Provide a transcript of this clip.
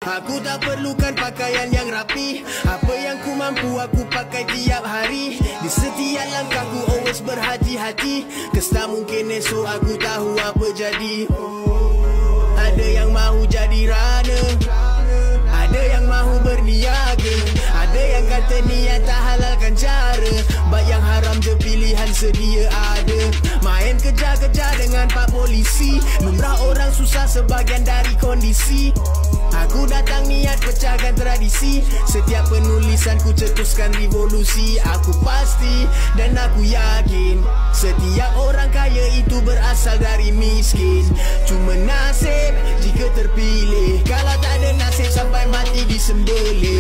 Aku tak perlukan pakaian yang rapi. Apa yang ku mampu aku pakai tiap hari. Di setiap langkahku always berhati-hati. Kes tak mungkin esok aku tahu apa jadi. Ada yang mahu jadi rana, ada yang mahu berniaga, ada yang kata niat tak halalkan cara. Bak yang haram je pilihan sedia ada. Main kejar-kejar dengan pak polisi. Lumrah orang susah sebagian dari kondisi. Aku datang niat pecahkan tradisi. Setiap penulisan ku cetuskan revolusi. Aku pasti dan aku yakin setiap orang kaya itu berasal dari miskin. Cuma nasib jika terpilih. Kalau tak ada nasib sampai mati disembelih.